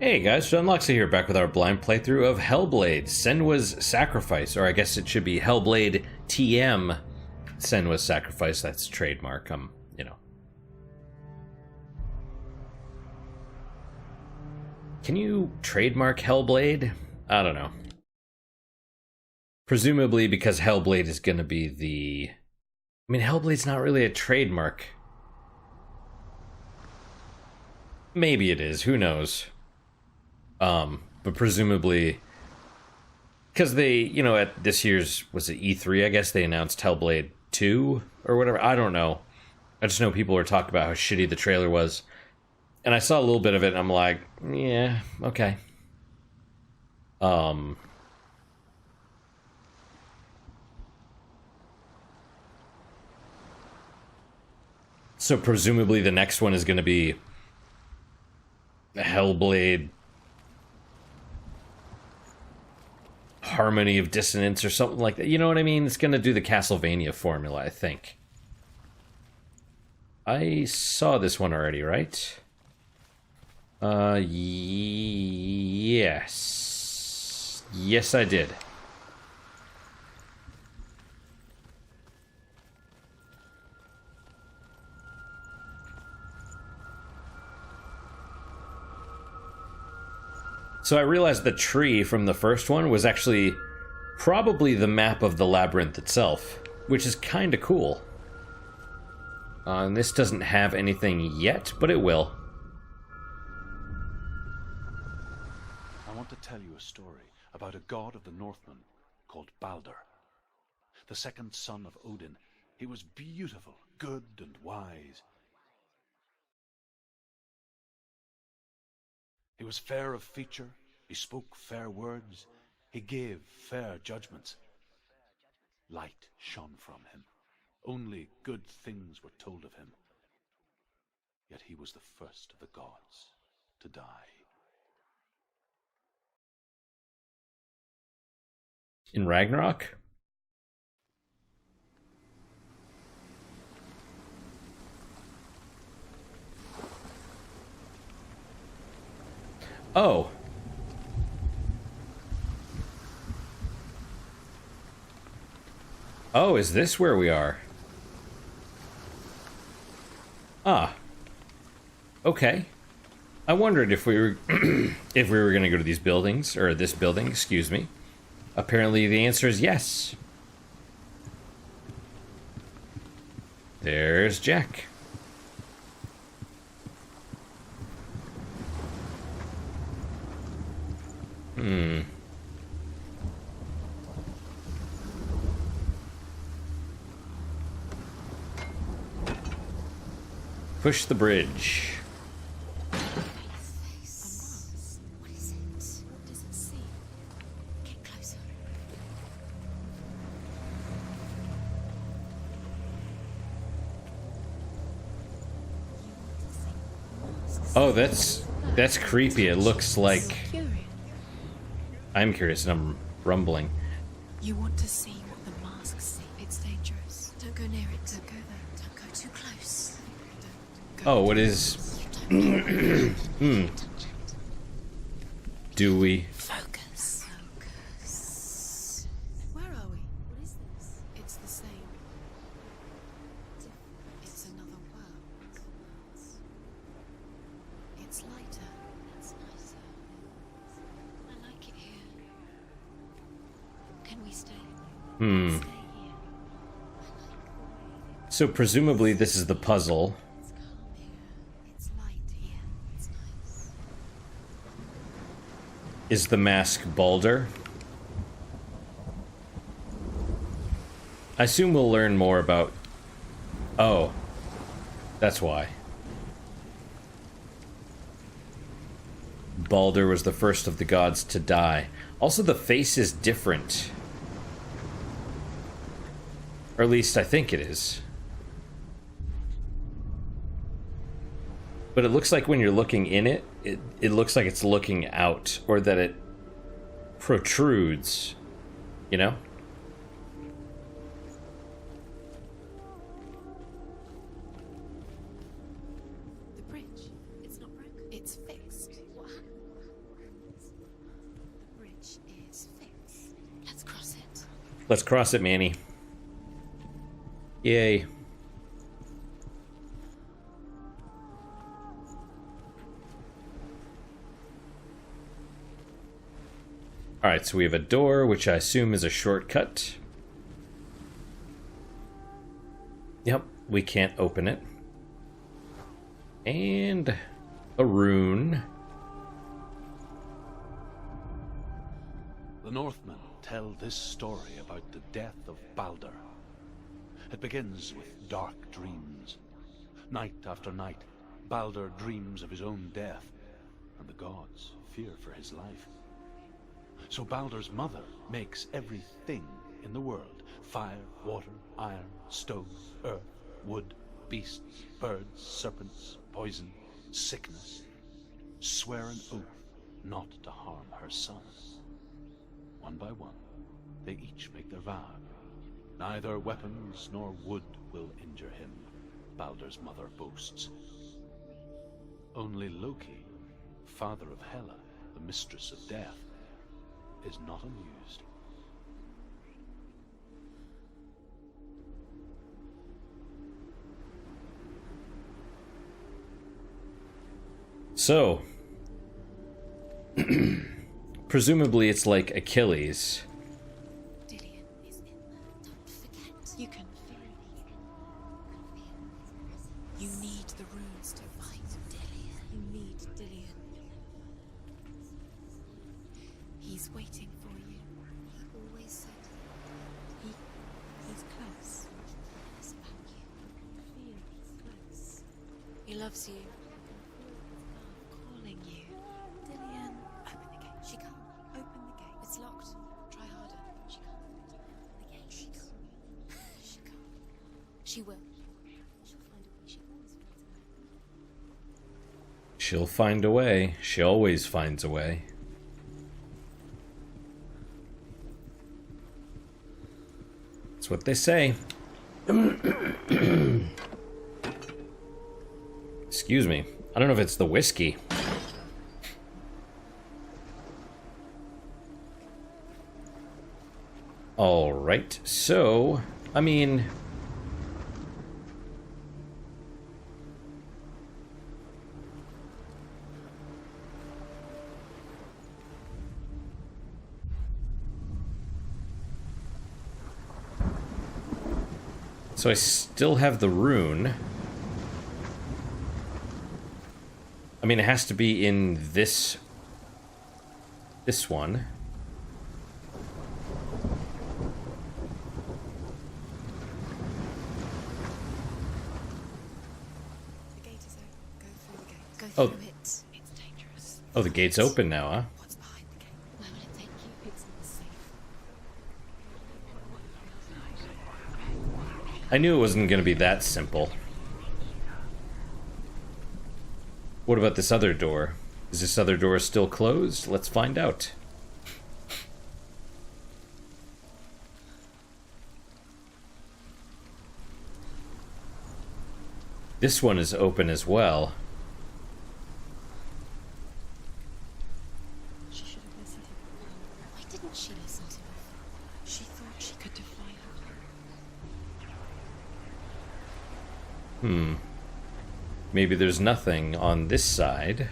Hey guys, John Loxley here, back with our blind playthrough of Hellblade, Senua's Sacrifice, or I guess it should be Hellblade TM Senua's Sacrifice. That's trademark, you know. Can you trademark Hellblade? I don't know. Presumably because Hellblade is gonna be the... I mean, Hellblade's not really a trademark. Maybe it is, who knows? But presumably, because they, you know, at this year's, was it E3, I guess, they announced Hellblade 2 or whatever. I don't know. I just know people were talking about how shitty the trailer was. And I saw a little bit of it and I'm like, yeah, okay. So presumably the next one is going to be Hellblade Harmony of Dissonance or something like that. You know what I mean? It's going to do the Castlevania formula, I think. I saw this one already, right? Yes. Yes, I did. So I realized the tree from the first one was actually probably the map of the labyrinth itself, which is kind of cool. And this doesn't have anything yet, but it will. I want to tell you a story about a god of the Northmen called Balder. The second son of Odin. He was beautiful, good, and wise. He was fair of feature, he spoke fair words, he gave fair judgments. Light shone from him. Only good things were told of him. Yet he was the first of the gods to die. In Ragnarok? Oh. Oh, is this where we are? Ah. Okay. I wondered if we were if we were going to go to these buildings, or this building, excuse me. Apparently the answer is yes. There's Jack. Push the bridge. What is it? What does it see? Get closer. Oh, that's creepy. It looks like... I'm curious and I'm rumbling. You want to see what the masks see. It's dangerous. Don't go near it. Don't go there. Don't go too close. Don't go. Oh, what is... Do we... Focus. Focus. Where are we? What is this? It's the same. It's another world. It's lighter. It's nicer. I like it here. Can we stay? Stay here. So presumably this is the puzzle. It's calm here. It's light here. It's nice. Is the mask Balder? I assume we'll learn more about... Oh. That's why. Balder was the first of the gods to die. Also, the face is different. Or at least I think it is. But it looks like when you're looking in it, it looks like it's looking out, or that it protrudes, you know? The bridge. It's not broken. It's fixed. What? Let's cross it, Manny. Yay. Alright, so we have a door, which I assume is a shortcut. Yep, we can't open it. And a rune. The Northmen tell this story about the death of Balder. It begins with dark dreams. Night after night, Balder dreams of his own death, and the gods fear for his life. So Balder's mother makes everything in the world: fire, water, iron, stone, earth, wood, beasts, birds, serpents, poison, sickness. Swear an oath not to harm her son. One by one, they each make their vow. Neither weapons nor wood will injure him, Balder's mother boasts. Only Loki, father of Hela, the mistress of death, is not amused. So, presumably it's like Achilles. Dillion is in there. Don't forget. You can feel it. You need the runes to fight Dillion. You need Dillion. He's waiting for you. He always said he's close. It's about you. Feel he's close. He loves you. Calling you. Dillion. Open the gate. She can't. Open the gate. It's locked. Try harder. She can't. The gate. She can't. She can't. She will. She'll find a way. She always finds a way. She'll find a way. She always finds a way. That's what they say. Excuse me. I don't know if it's the whiskey. Alright, so, I mean... So I still have the rune. I mean, it has to be in this one. The gate is open. Go through the gate. Go Oh. through it. It's dangerous. Oh, the gate's open now, huh? What's behind the gate? Where will it take you? It's not safe. I knew it wasn't going to be that simple. What about this other door? Is this other door still closed? Let's find out. This one is open as well. She should have listened to him. Why didn't she listen to him? She thought she could defy her. Maybe there's nothing on this side.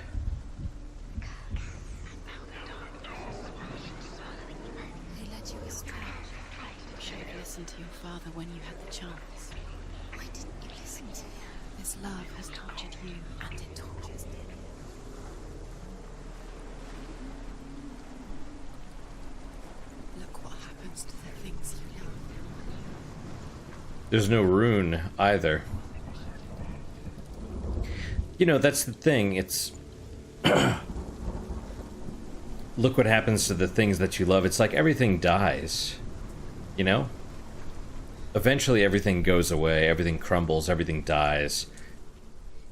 They led you astray. You should have listened to your father when you had the chance. Why didn't you listen to him? This love has tortured you, and it tortures me. Look what happens to the things you love. There's no rune either. You know, that's the thing. It's... Look what happens to the things that you love. It's like everything dies. You know? Eventually everything goes away, everything crumbles, everything dies.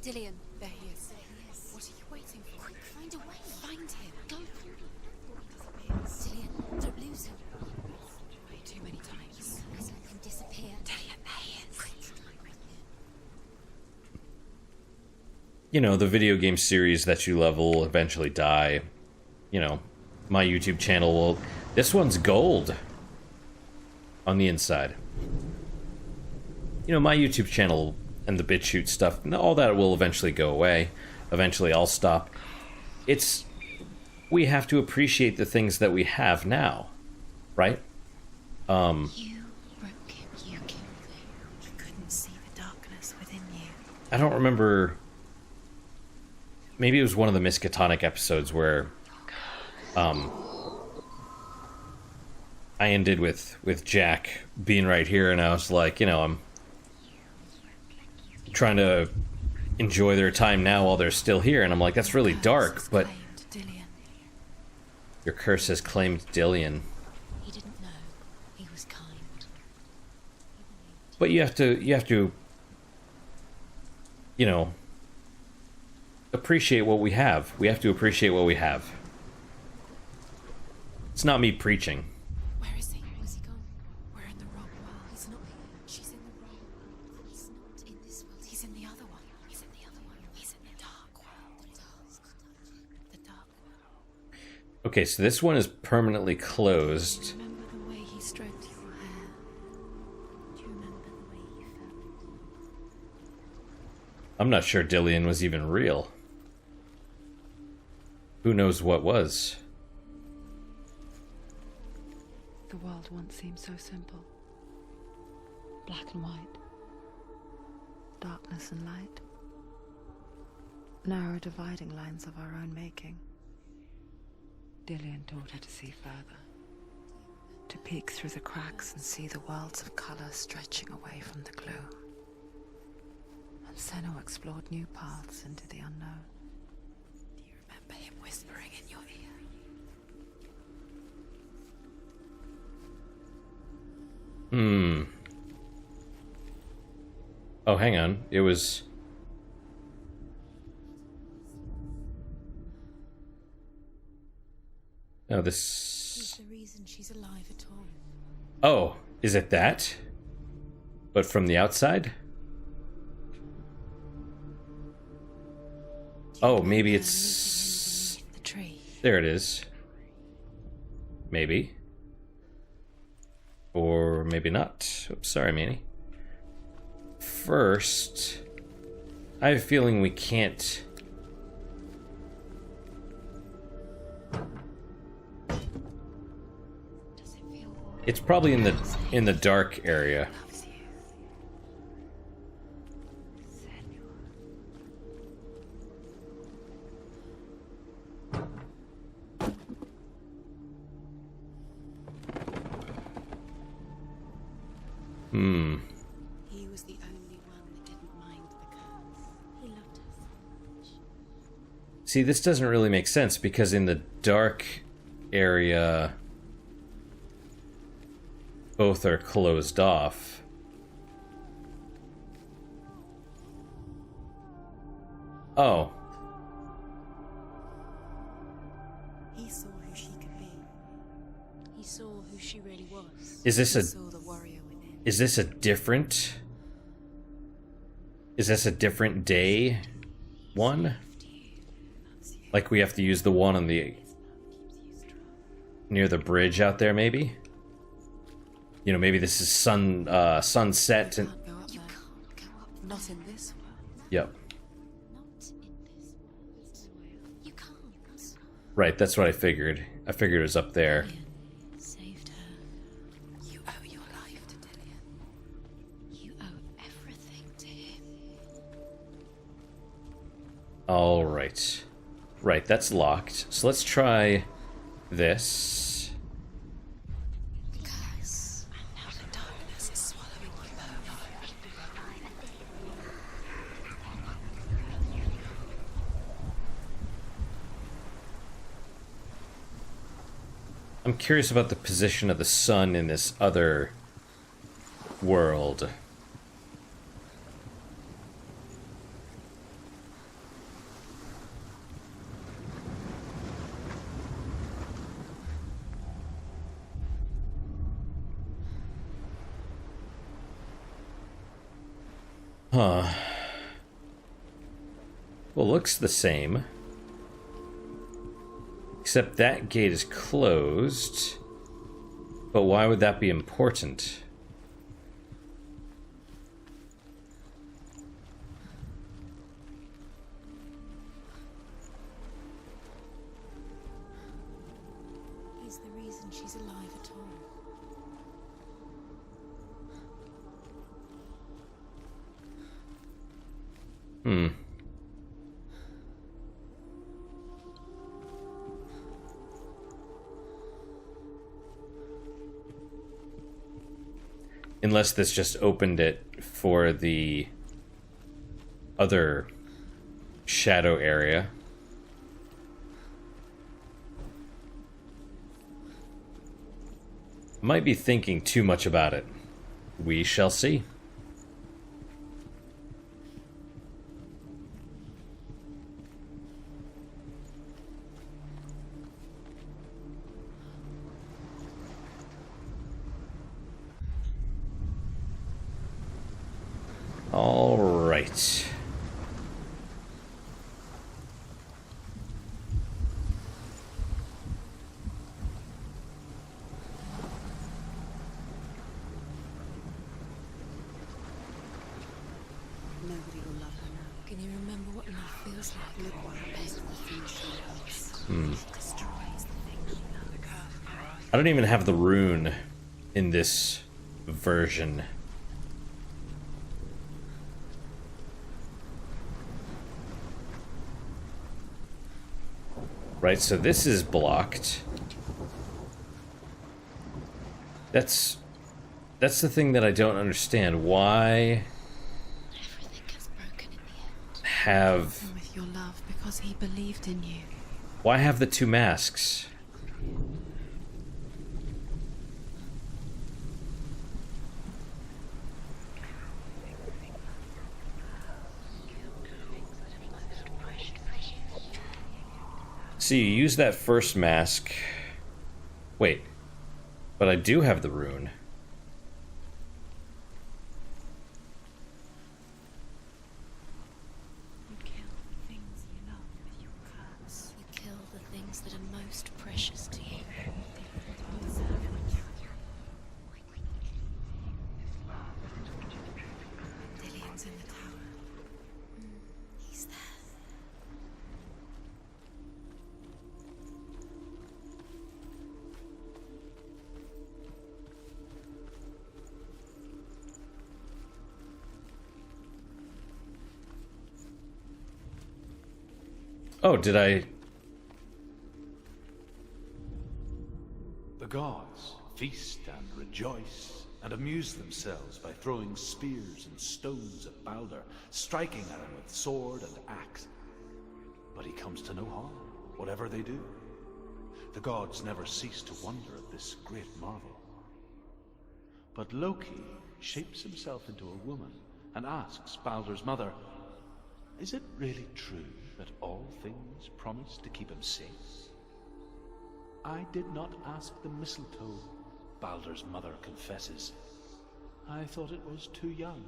Dillion, there he is. What are you waiting for? Quick, find a way. Find him. Go. He disappears. Dillion, don't lose him. Way too many times. Please let him disappear. Dillion, there he is. You know, the video game series that you love will eventually die. You know, my YouTube channel will... This one's gold. on the inside. You know, my YouTube channel and the BitChute stuff, all that will eventually go away. Eventually I'll stop. We have to appreciate the things that we have now, right? You broke him. You killed him. He couldn't see the darkness within you. I don't remember. Maybe it was one of the Miskatonic episodes where I ended with Jack being right here, and I was like, you know, I'm trying to enjoy their time now while they're still here, and I'm like, that's really dark, but your curse has claimed Dillion. He didn't know. He was kind. But you have to, you know, appreciate what we have. We have to appreciate what we have. It's not me preaching. Where is he? Where's he gone? We're in the wrong world. He's not here. She's in the wrong world. He's not in this world. He's in the other one. He's in the other one. He's in the dark world. The dark world. Okay, so this one is permanently closed. Remember the way he stroked your hair? Do you remember the way he felt? I'm not sure Dillion was even real. Who knows what was? The world once seemed so simple. Black and white. Darkness and light. Narrow dividing lines of our own making. Dillion taught her to see further. To peek through the cracks and see the worlds of color stretching away from the glue. And Senua explored new paths into the unknown. Do you remember him whispering in your ear? Oh, hang on. It was... No, this... He's the reason she's alive at all. Oh, is it that? But from the outside? Oh, maybe it's... The tree. There it is. Maybe. Or maybe not. Oops, sorry, Manny. First, I have a feeling we can't... Does it feel warm? It's probably in the dark area. Loves you. He was the only one that didn't mind the curse. He loved her so much. See, this doesn't really make sense because in the dark area, both are closed off. Oh. He saw who she could be. He saw who she really was. Is this He a... saw the warrior within. Is this a different... Is this a different day one? Loved you. Loves you. Like we have to use the one on the... His love keeps you strong. near the bridge out there, maybe? You know, maybe this is sunset and... Can't go up there. Can't go up. Not in this world. Yep. Not in this world. You can't. Right, that's what I figured. I figured it was up there. Dillion saved her. You owe your life to Dillion. You owe everything to him. Alright. Right, that's locked. So let's try this. Curse. And now the darkness is swallowing you both. I'm curious about the position of the sun in this other world. Huh. Well, looks the same. Except that gate is closed. But why would that be important? He's the reason she's alive at all. Hmm. Unless this just opened it for the other shadow area. Might be thinking too much about it. We shall see. All right. Nobody will love her now. Can you remember what love feels like? Look what happens to the things she loves. She destroys the things she loves. I don't even have the rune in this version. Right, so this is blocked. That's the thing that I don't understand. Why Everything gets broken in the end. have With your love, because he believed in you. why have the two masks? See, you use that first mask. Wait. But I do have the rune. You kill the things you love with your curse. You kill the things that are most precious to you. Dillian's in the tower. He's there. Oh, did I? The gods feast and rejoice and amuse themselves by throwing spears and stones at Balder, striking at him with sword and axe. But he comes to no harm, whatever they do. The gods never cease to wonder at this great marvel. But Loki shapes himself into a woman and asks Balder's mother, "Is it really true that all things promise to keep him safe?" "I did not ask the mistletoe," Balder's mother confesses. "I thought it was too young."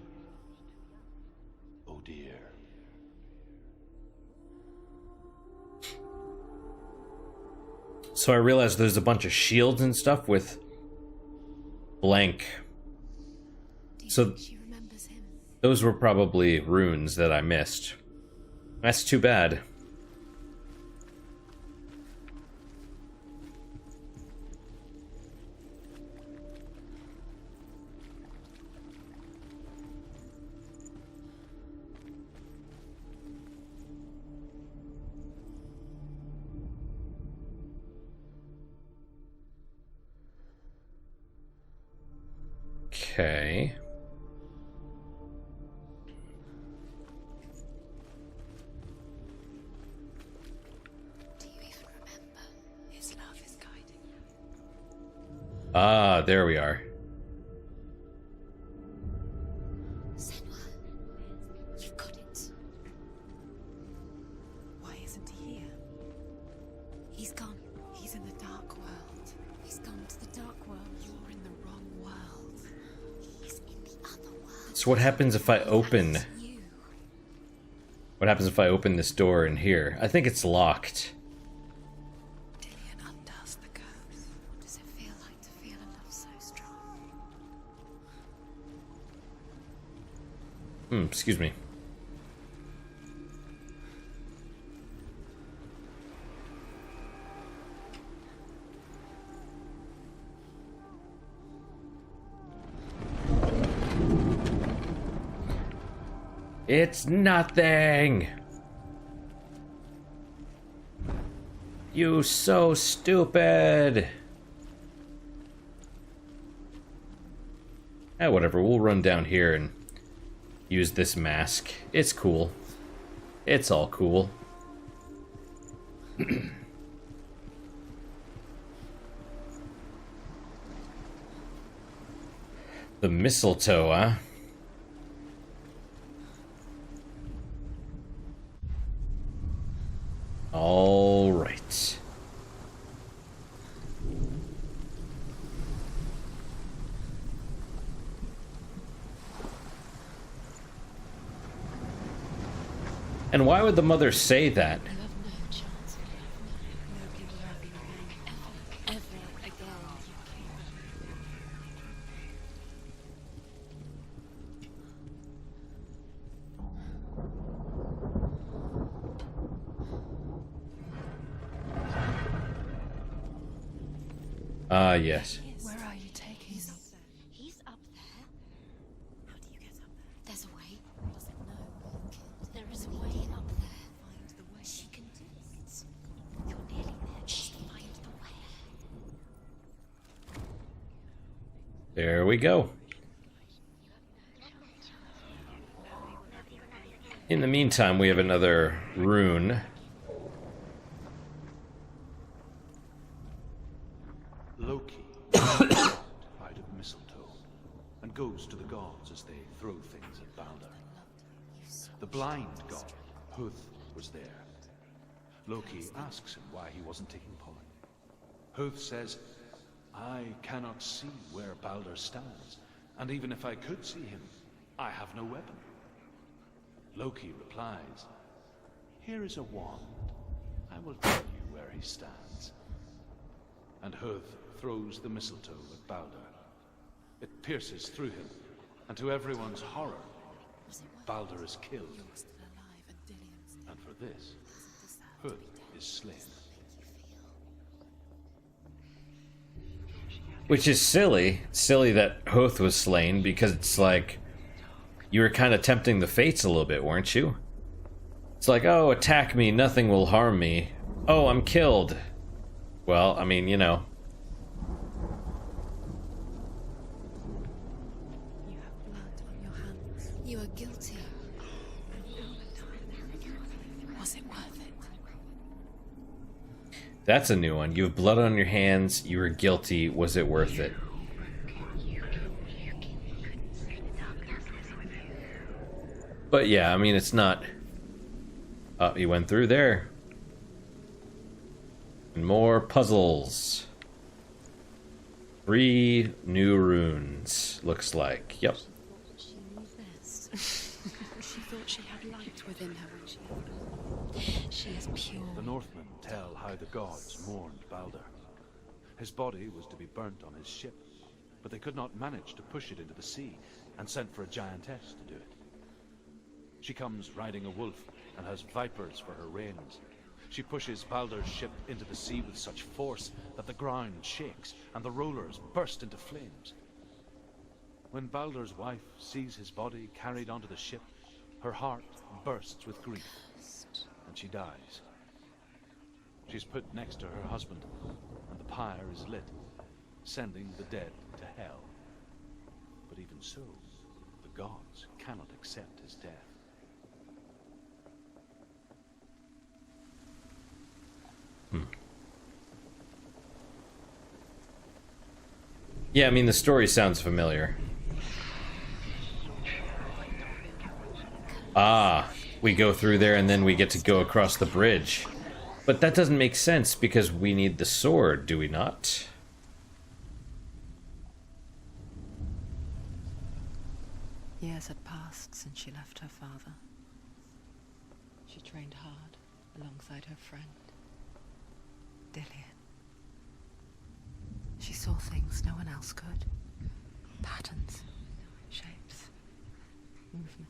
Oh dear. So I realized there's a bunch of shields and stuff with blank. Do you So- think she remembers him? Those were probably runes that I missed. That's too bad. Okay. Do you even remember? His love is guiding you. Ah, there we are. Senua, you've got it. Why isn't he here? He's gone. He's in the dark world. He's gone to the dark world. You're in the wrong world. He's in the other world. So what happens if I open... That's you. What happens if I open this door in here? I think it's locked. Dillian undoes the curse. What does it feel like to feel a love Excuse me. It's nothing! You so stupid! Ah, whatever, we'll run down here and use this mask. It's cool. It's all cool. The mistletoe, huh? All right. And why would the mother say that? You have no chance of love. Nobody will love you again. Ever again. Ah, yes. Where are you taking me? He's up there. How do you get up there? There's a way. Does it know? There is a way up there. Find the way. She can do it. You're nearly there. Just find the way. There we go. In the meantime, we have another rune. Loki hide of mistletoe and goes to the gods as they throw things at Balder. The blind god, Huth, was there. Loki asks him why he wasn't taking pollen. Huth says, I cannot see where Balder stands, and even if I could see him, I have no weapon. Loki replies, here is a wand. I will tell you where he stands. And Huth throws the mistletoe at Balder. It pierces through him, and to everyone's horror, Balder is killed. And for this, Huth is slain. Which is silly. Silly that Hoth was slain, because it's like, you were kind of tempting the fates a little bit, weren't you? It's like, oh, attack me, nothing will harm me. Oh, I'm killed. Well, I mean, you know. You have blood on your hands. You are guilty. Was it worth it? That's a new one. You have blood on your hands, you were guilty, was it worth it? But yeah, I mean, it's not... Oh, he went through there. And more puzzles. 3 new runes, looks like. Yep. She knew best. She thought she had light within her when she is pure. The Northmen tell how the gods mourned Balder. His body was to be burnt on his ship, but they could not manage to push it into the sea, and sent for a giantess to do it. She comes riding a wolf and has vipers for her reins. She pushes Balder's ship into the sea with such force that the ground shakes and the rollers burst into flames. When Balder's wife sees his body carried onto the ship, her heart bursts with grief, and she dies. She's put next to her husband, and the pyre is lit, sending the dead to hell. But even so, the gods cannot accept his death. Yeah, I mean, the story sounds familiar. Ah, we go through there and then we get to go across the bridge. But that doesn't make sense because we need the sword, do we not? Years had passed since she left her father. She trained hard alongside her friend, Dillian. She saw things no one else could. Patterns, shapes, movement.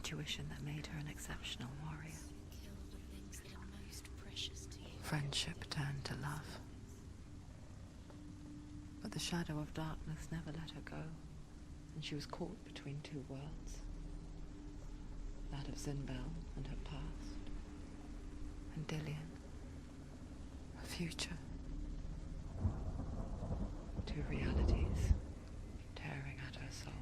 intuition that made her an exceptional warrior. Kill the things that are most precious to you. Friendship turned to love. But the shadow of darkness never let her go, and she was caught between two worlds. That of Zinbel and her past, and Dillian, her future. Two realities tearing at her soul.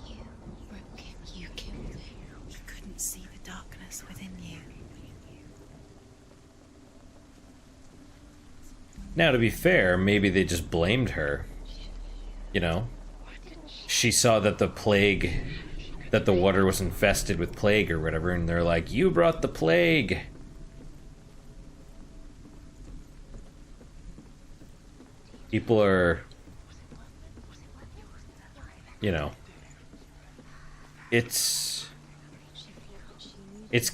You broke him. You killed him. You couldn't see the darkness within you. Now, to be fair, maybe they just blamed her. You know? She saw that the plague, that the water was infested with plague or whatever, and they're like, you brought the plague! People are... You know... It's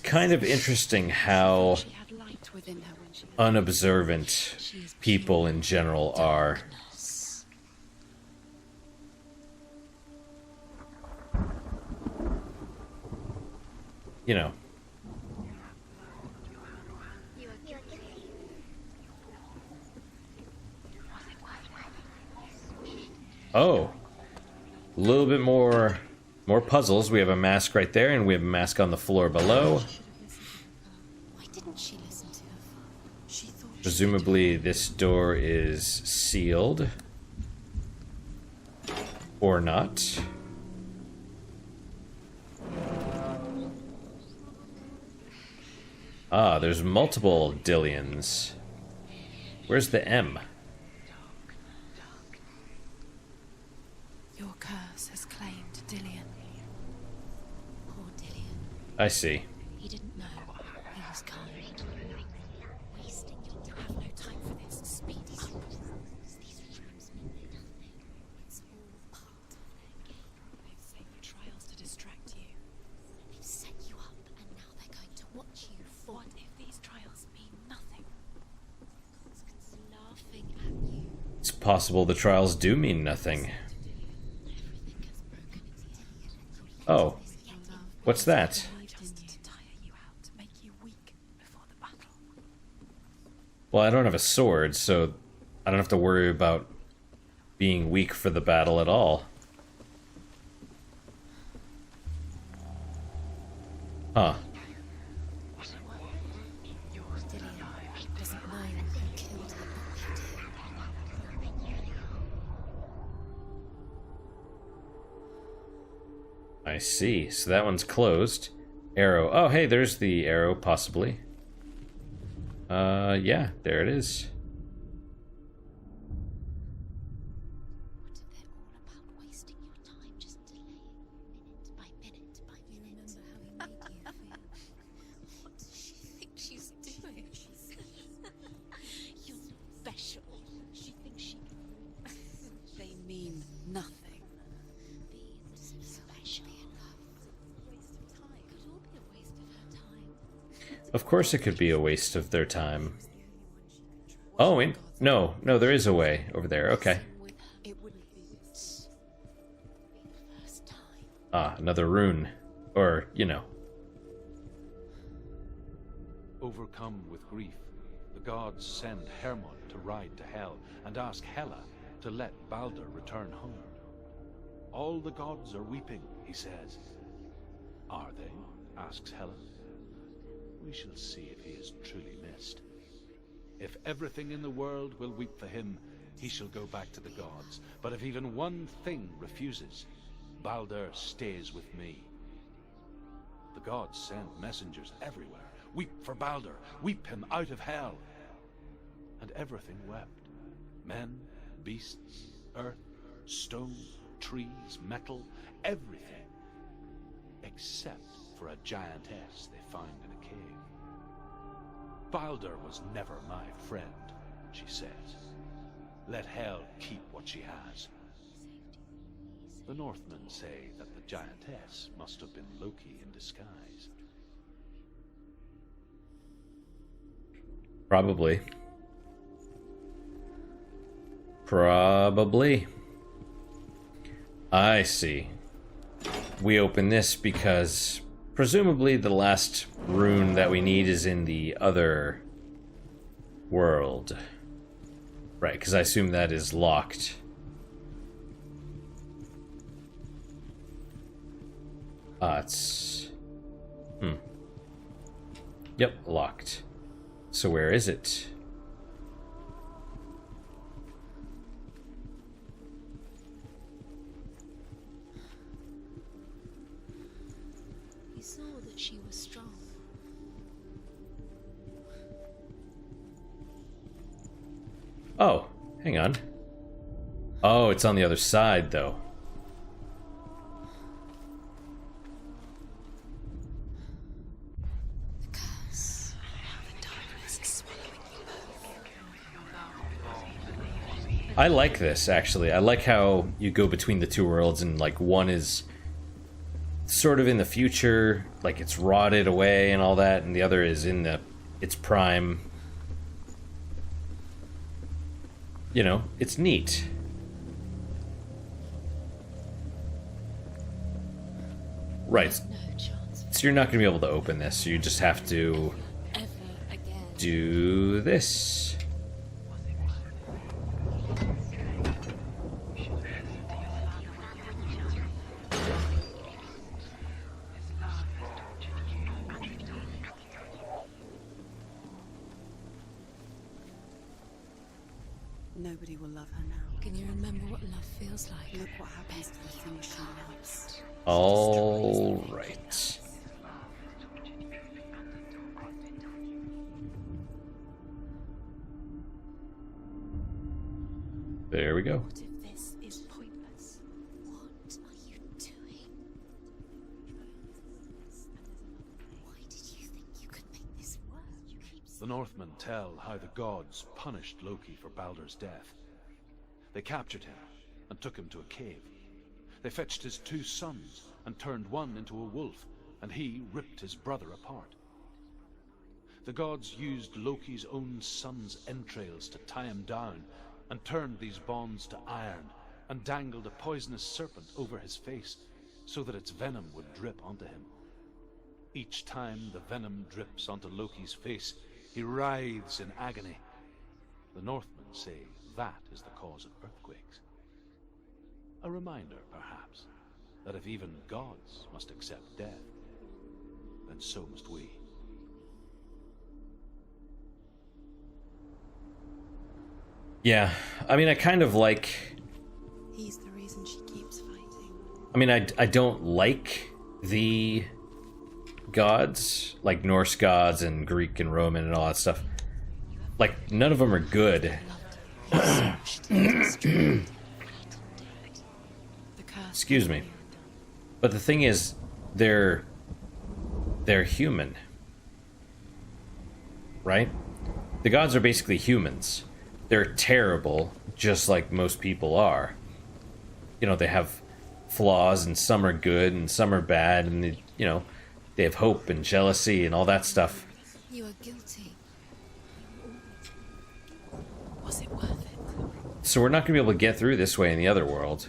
kind of interesting how She had light within her when she unobservant people in general are. You know. Oh. A little bit more puzzles. We have a mask right there, and we have a mask on the floor below. Why didn't she listen to her? She thought Presumably this door is sealed. Or not. Ah, there's multiple Dillians. Where's the M? your curse has claimed Dillian. Poor Dillian. I see. He didn't know he was kind. Wasting your time. Have no time for this. Speed up. These rooms mean nothing. It's all part of their game. They've set you trials to distract you. They've set you up, and now they're going to watch you fall. What if these trials mean nothing? God's laughing at you. It's possible the trials do mean nothing. Everything has broken its head. Oh. What's that? Just to tire you out, make you weak before the battle. Well, I don't have a sword, so I don't have to worry about being weak for the battle at all. Huh. Dillian doesn't know who killed him, but we do. I see. So that one's closed. Arrow. Oh, hey, there's the arrow, possibly. Yeah, there it is. What if they're all about wasting your time, just delaying minute by minute by minute? Remember how he made you feel? What does she think she's doing? You're special. She thinks she... They mean nothing. Being special. Waste of time. It could all be a waste of her time. Of course it could be a waste of their time. Oh, no, there is a way over there. Okay. With her, it wouldn't be this. Be the first time. Ah, another rune. Or, you know. Overcome with grief, the gods send Hermod to ride to Hell and ask Hela to let Balder return home. All the gods are weeping, he says. Are they? Asks Hela. We shall see if he is truly missed. If everything in the world will weep for him, he shall go back to the gods. But if even one thing refuses, Balder stays with me. The gods send messengers everywhere. Weep for Balder, weep him out of Hell. And everything wept. Men, beasts, earth, stone, trees, metal, everything. Except for a giantess they find in a cave. Balder was never my friend, she says. Let Hel keep what she has. The Northmen say that the giantess must have been Loki in disguise. Probably. Probably. I see. we open this because presumably the last rune that we need is in the other world. Right, because I assume that is locked. It's... Yep, locked. So where is it? We saw that she was strong. Oh, hang on. Oh, it's on the other side, though. The curse. The darkness is swallowing you both. I like this, actually. I like how you go between the two worlds, and, like, one is sort of in the future, like it's rotted away and all that, and the other is in its prime. You know, it's neat. Right. No chance So you're not going to be able to open this. You just have to ever again. do this. Nobody will love her now. Can you remember what love feels like? Look what happens to the things she loves. All right. There we go. What if this is pointless? What are you doing? Why did you think you could make this work? The Northmen tell how the gods punished Loki for Baldur's death. They captured him and took him to a cave. They fetched his 2 sons and turned one into a wolf, and he ripped his brother apart. The gods used Loki's own son's entrails to tie him down, and turned these bonds to iron, and dangled a poisonous serpent over his face, so that its venom would drip onto him. Each time the venom drips onto Loki's face, he writhes in agony. The Northmen say that is the cause of earthquakes. A reminder, perhaps, that if even gods must accept death, then so must we. Yeah, I mean, I kind of like... He's the reason she keeps fighting. I mean, I don't like the gods, like Norse gods and Greek and Roman and all that stuff. Like, none of them are good. Excuse me. But the thing is, they're human. Right? The gods are basically humans. They're terrible, just like most people are. You know, they have flaws, and some are good, and some are bad, and, you know, they have hope and jealousy and all that stuff. You are guilty. Was it worth it? So we're not going to be able to get through this way in the other world.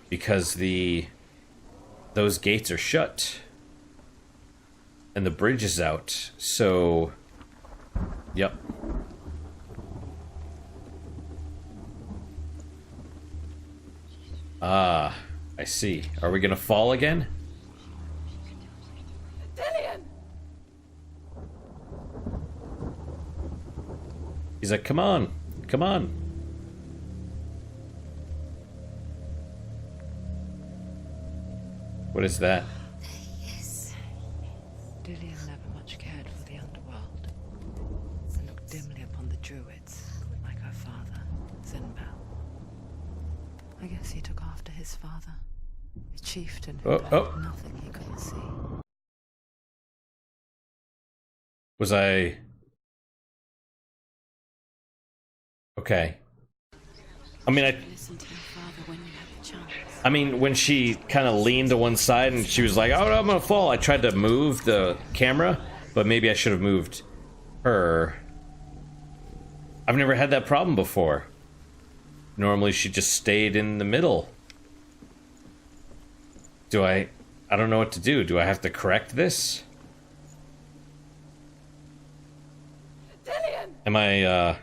Because those gates are shut. And the bridge is out, so... Yep. Ah, I see. Are we gonna fall again? Dillian! He's like, come on, come on. What is that? Dillian never much cared for the underworld, and looked dimly upon the druids, like her father, Zinbel. I guess he took after his father, a chieftain who had nothing he couldn't see. Was I... Okay. I mean, Listen to your father when you have the chance. I mean, when she kind of leaned to one side and she was like, oh, no, I'm gonna fall, I tried to move the camera, but maybe I should have moved her. I've never had that problem before. normally she just stayed in the middle. I don't know what to do. Do I have to correct this? Am I,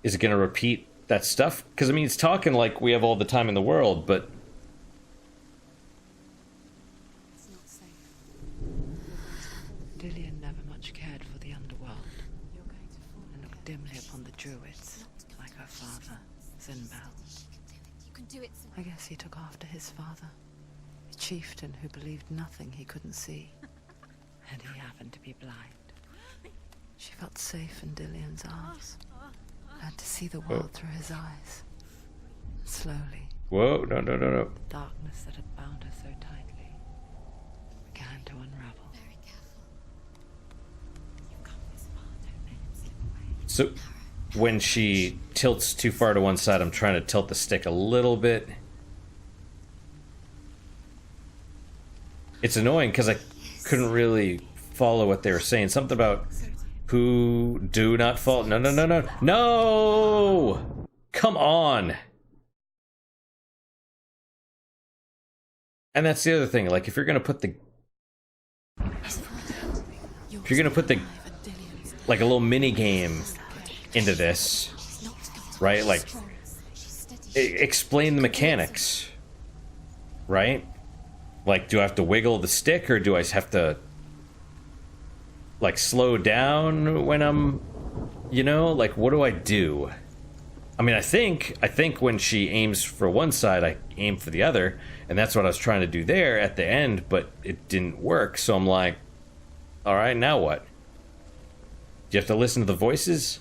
is it gonna repeat that stuff? Because, I mean, it's talking like we have all the time in the world, but... It's not safe. Dillian never much cared for the underworld You're going to fall. and looked dimly upon the druids, like her father, Zinbal. You can do it. I guess he took after his father, a chieftain who believed nothing he couldn't see, and he happened to be blind. She felt safe in Dillian's arms, had to see the world through his eyes. Slowly, Whoa, no. the darkness that had bound her so tightly began to unravel. Very careful. You've come this far, don't let him slip away. So, when she tilts too far to one side, I'm trying to tilt the stick a little bit. It's annoying because I couldn't really follow what they were saying. Something about who do not fall. No. No! Come on! And that's the other thing. Like, if you're gonna put the... If you're gonna put the... Like, a little mini game into this, right? Like, explain the mechanics, right? Like, do I have to wiggle the stick, or do I have to, like, slow down when I'm, you know? Like, what do I do? I mean, I think when she aims for one side, I aim for the other, and that's what I was trying to do there at the end, but it didn't work, so I'm like, alright, now what? Do you have to listen to the voices?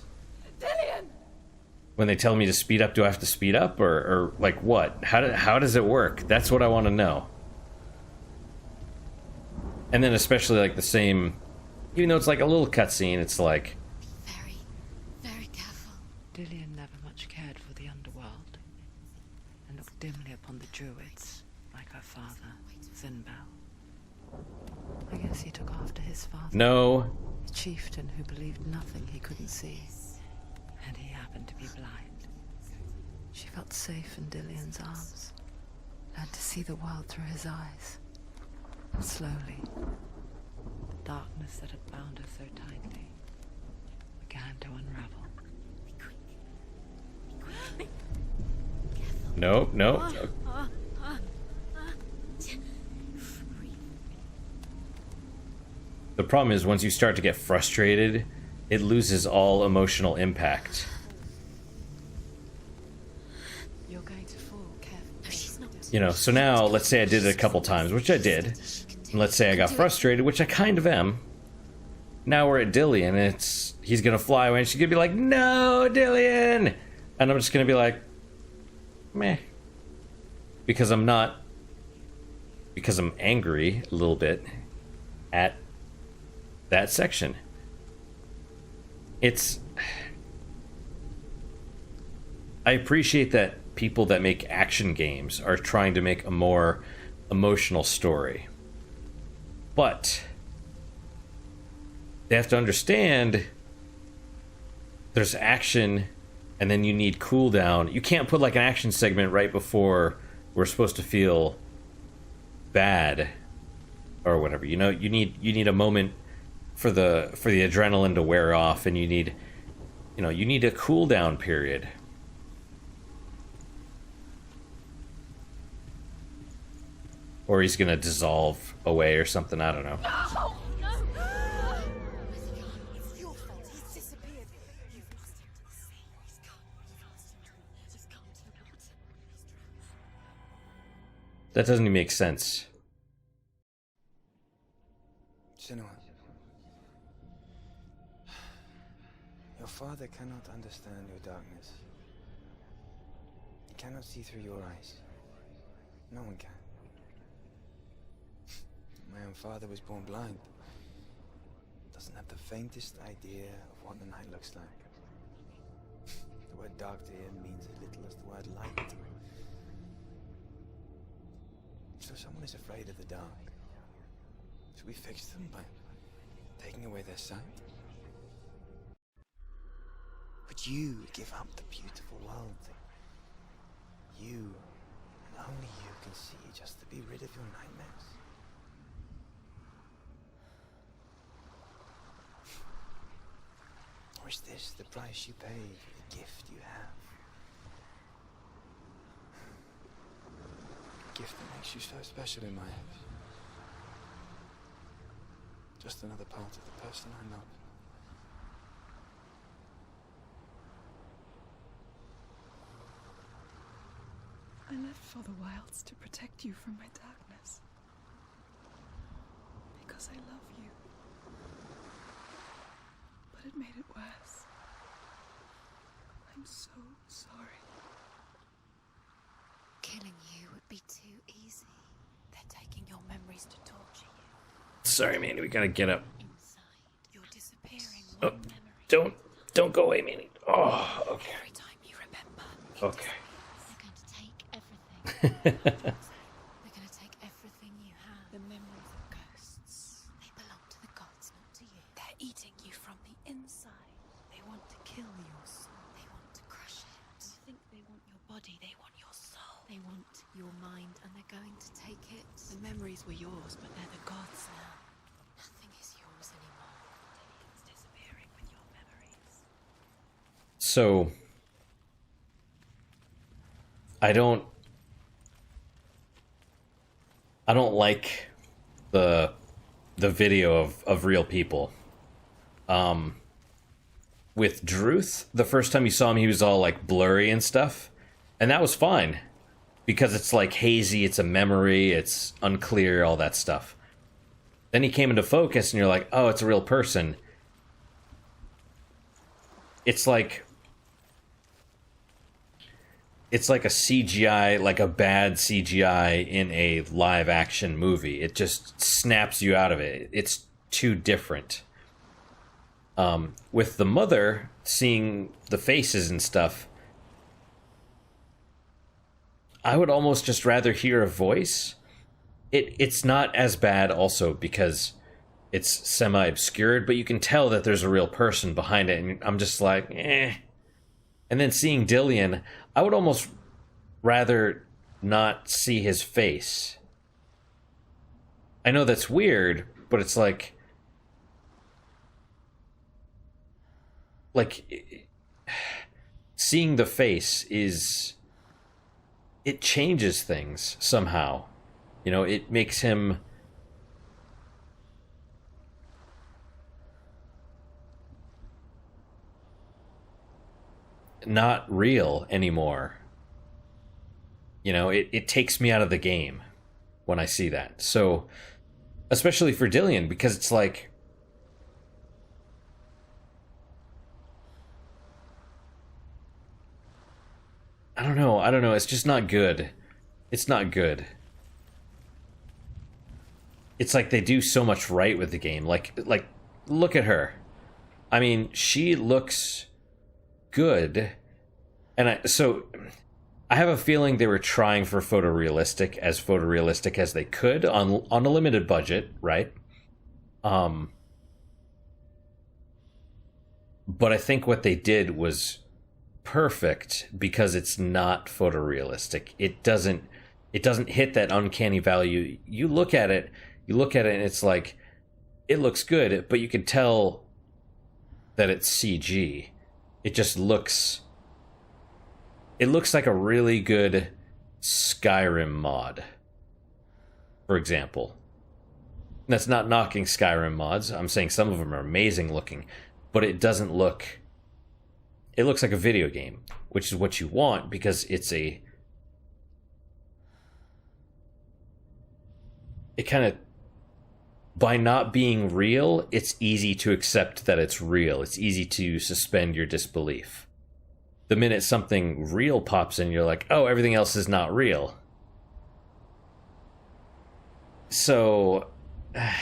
When they tell me to speed up, do I have to speed up, or like what? How does it work? That's what I want to know. And then especially like the same, even though it's like a little cutscene, it's like... Very, very careful. Dillian never much cared for the underworld and looked dimly upon the druids, like her father, Zinbal. I guess he took after his father. No. A chieftain who believed nothing he couldn't see. And he happened to be blind. She felt safe in Dillian's arms, learned to see the world through his eyes. And slowly, the darkness that had bound her so tightly began to unravel. No. The problem is once you start to get frustrated, it loses all emotional impact. You're going to fall. Careful. No, she's not. You know, so now, let's say I did it a couple times, which I did. And let's say I got frustrated, which I kind of am. Now we're at Dillian, and he's gonna fly away, and she's gonna be like, no, Dillian! And I'm just gonna be like, meh. Because I'm angry a little bit at that section. I appreciate that people that make action games are trying to make a more emotional story. But they have to understand there's action and then you need cooldown. You can't put like an action segment right before we're supposed to feel bad or whatever. You know, you need a moment for the adrenaline to wear off, and you need a cooldown period. Or he's gonna dissolve away or something, I don't know. No! It's your fault. He's disappeared. You've lost him to the sea. He's gone. You've lost him. Just come to the water. That doesn't even make sense. Senua, your father cannot understand your darkness. He cannot see through your eyes. No one can. My own father was born blind. Doesn't have the faintest idea of what the night looks like. The word dark to him means as little as the word light. So someone is afraid of the dark. So we fix them by taking away their sight. But you give up the beautiful world you, and only you, can see just to be rid of your nightmares. Or is this the price you pay for the gift you have? A gift that makes you so special in my eyes. Just another part of the person I love. I left for the wilds to protect you from my darkness. Because I love you. But it made it worse. I'm so sorry. Killing you would be too easy. They're taking your memories to torture you. Sorry, Manny, we gotta get up. Inside, you're disappearing Oh, one memory. don't go away, Manny. Oh, okay. Every time you remember, Okay. they're going to take everything. They're going to take everything you have. The memories of ghosts. They belong to the gods, not to you. They're eating you from the inside. They want to kill your soul. They want to crush it. You think they want your body, they want your soul. They want your mind, and they're going to take it. The memories were yours, but they're the gods now. Nothing is yours anymore. It's disappearing with your memories. So I don't like the video of real people. With Druth, the first time you saw him, he was all like blurry and stuff, and that was fine because it's like hazy, it's a memory, it's unclear, all that stuff. Then he came into focus, and you're like, oh, it's a real person. It's like a CGI, like a bad CGI in a live action movie. It just snaps you out of it. It's too different. With the mother, seeing the faces and stuff, I would almost just rather hear a voice. It's not as bad also because it's semi-obscured, but you can tell that there's a real person behind it, and I'm just like, eh. And then seeing Dillion, I would almost rather not see his face. I know that's weird, but it's like seeing the face it changes things somehow. You know, it makes him not real anymore. You know, it takes me out of the game when I see that. So, especially for Dillion, because it's like, I don't know. It's just not good. It's not good. It's like they do so much right with the game. Like look at her. I mean, she looks good. And I have a feeling they were trying for photorealistic as they could on a limited budget, right? But I think what they did was perfect because it's not photorealistic. It doesn't hit that uncanny value. You look at it and it's like, it looks good, but you can tell that it's CG. It looks like a really good Skyrim mod, for example. And that's not knocking Skyrim mods. I'm saying some of them are amazing looking, but it doesn't look... It looks like a video game, which is what you want because it kind of, by not being real, it's easy to accept that it's real. It's easy to suspend your disbelief. The minute something real pops in, you're like, oh, everything else is not real. So, I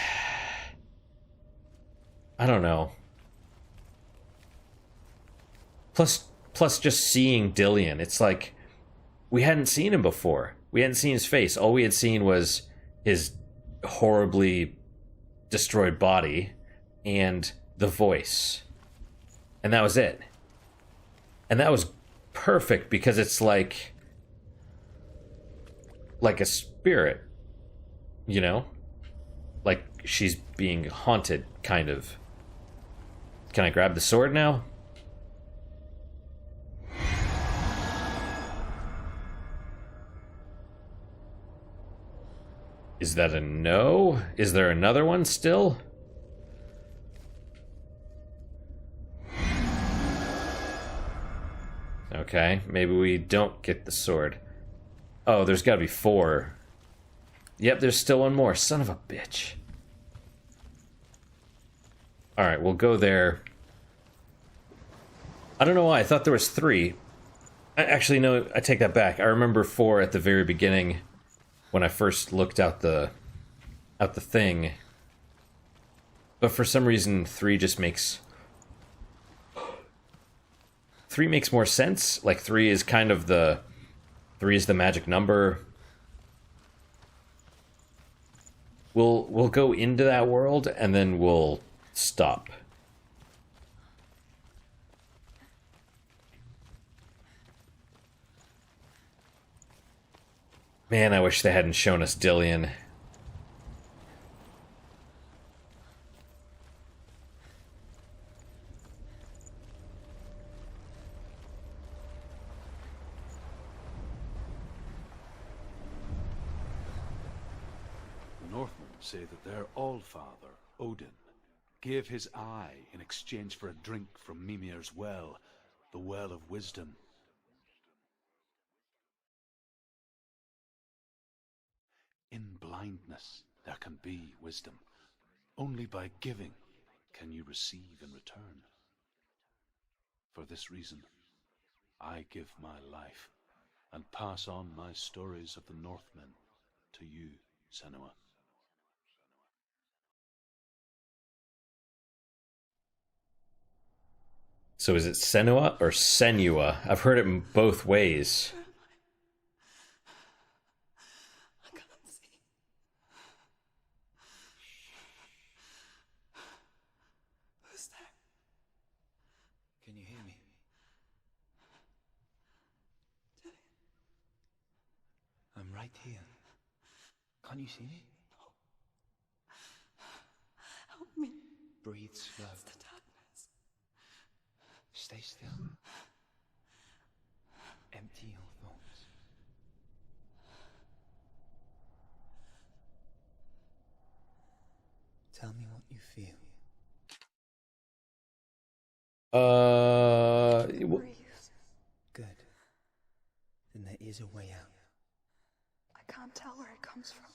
don't know. Plus just seeing Dillion, it's like, we hadn't seen him before. We hadn't seen his face. All we had seen was his horribly destroyed body and the voice. And that was it. And that was perfect because it's like, like a spirit, you know? Like she's being haunted, kind of. Can I grab the sword now? Is that a no? Is there another one still? Okay, maybe we don't get the sword. Oh, there's gotta be 4. Yep, there's still one more. Son of a bitch. Alright, we'll go there. I don't know why, I thought there was 3. Actually, no, I take that back. I remember 4 at the very beginning when I first looked out the thing. But for some reason, 3 just makes... 3 makes more sense. Like, 3 is kind of the... 3 is the magic number. We'll go into that world, and then we'll stop. Man, I wish they hadn't shown us Dillion. The Northmen say that their Allfather, Odin, gave his eye in exchange for a drink from Mimir's well, the Well of Wisdom. In blindness there can be wisdom. Only by giving can you receive in return. For this reason, I give my life and pass on my stories of the Northmen to you, Senua. So is it Senua or Senua? I've heard it in both ways. I can't see. Who's there? Can you hear me? I'm right here. Can't you see me? Help me. Breathe slow. It's the darkness. Stay still. Empty your thoughts. Tell me what you feel. Breathe. Good. Then there is a way out. I can't tell where it comes from.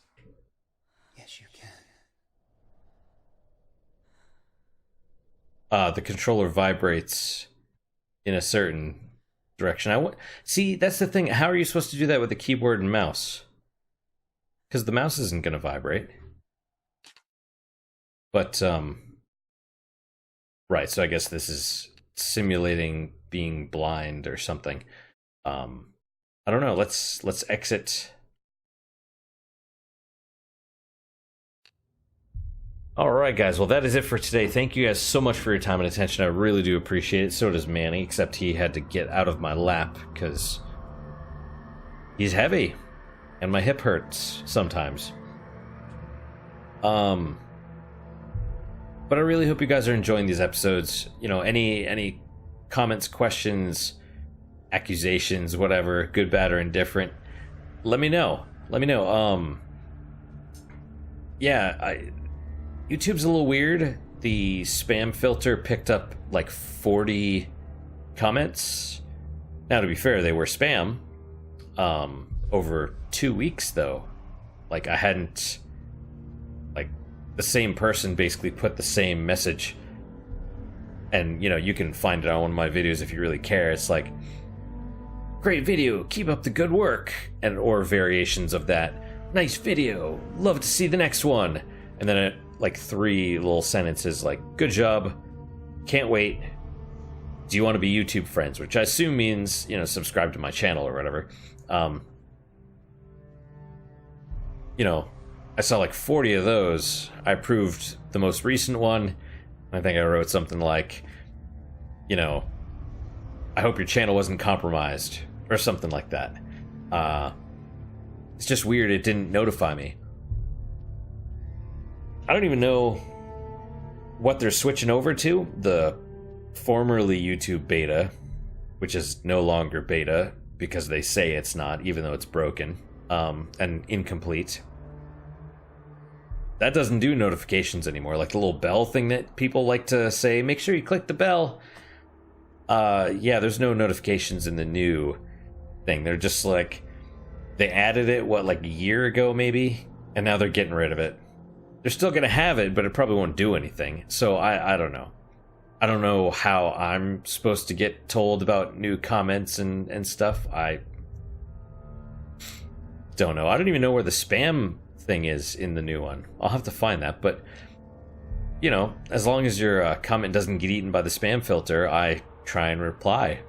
Yes, you can. The controller vibrates in a certain direction. See, that's the thing. How are you supposed to do that with a keyboard and mouse? Because the mouse isn't going to vibrate. But, right, so I guess this is simulating being blind or something. I don't know. Let's exit. Alright guys, well that is it for today. Thank you guys so much for your time and attention. I really do appreciate it. So does Manny, except he had to get out of my lap because he's heavy and my hip hurts sometimes. But I really hope you guys are enjoying these episodes. You know, any comments, questions, accusations, whatever, good, bad, or indifferent, let me know. Let me know. Yeah, YouTube's a little weird. The spam filter picked up like 40 comments. Now, to be fair, they were spam. Over 2 weeks, though. Like, I hadn't... Like, the same person basically put the same message. And, you know, you can find it on one of my videos if you really care. It's like, great video, keep up the good work. And or variations of that. Nice video, love to see the next one. And then like 3 little sentences like, good job, can't wait, do you want to be YouTube friends? Which I assume means, you know, subscribe to my channel or whatever. You know, I saw like 40 of those. I approved the most recent one. I think I wrote something like, you know, I hope your channel wasn't compromised, or something like that. It's just weird it didn't notify me. I don't even know what they're switching over to. The formerly YouTube beta, which is no longer beta because they say it's not, even though it's broken and incomplete. That doesn't do notifications anymore. Like the little bell thing that people like to say, make sure you click the bell. Yeah, there's no notifications in the new thing. They're just like, they added it, like a year ago maybe? And now they're getting rid of it. They're still going to have it, but it probably won't do anything. So I don't know. I don't know how I'm supposed to get told about new comments and stuff. I don't know. I don't even know where the spam thing is in the new one. I'll have to find that. But, you know, as long as your comment doesn't get eaten by the spam filter, I try and reply.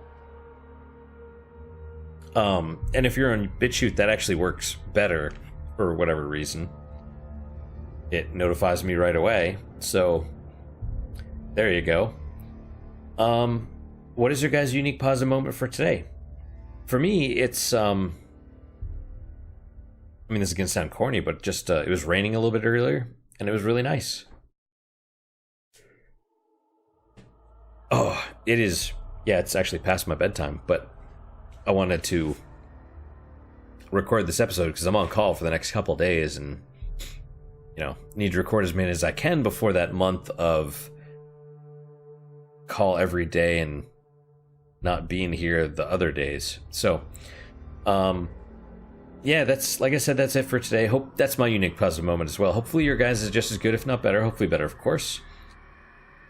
And if you're on BitChute, that actually works better for whatever reason. It notifies me right away. So there you go. What is your guys' unique positive moment for today? For me, it's I mean, this is gonna sound corny, but just it was raining a little bit earlier, and it was really nice. Oh, it is. Yeah, it's actually past my bedtime, but I wanted to record this episode because I'm on call for the next couple days, and you know, need to record as many as I can before that month of call every day and not being here the other days. So, yeah, that's, like I said, that's it for today. Hope that's my unique positive moment as well. Hopefully your guys is just as good, if not better. Hopefully better, of course.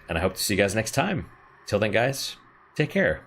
And I hope to see you guys next time. Till then, guys, take care.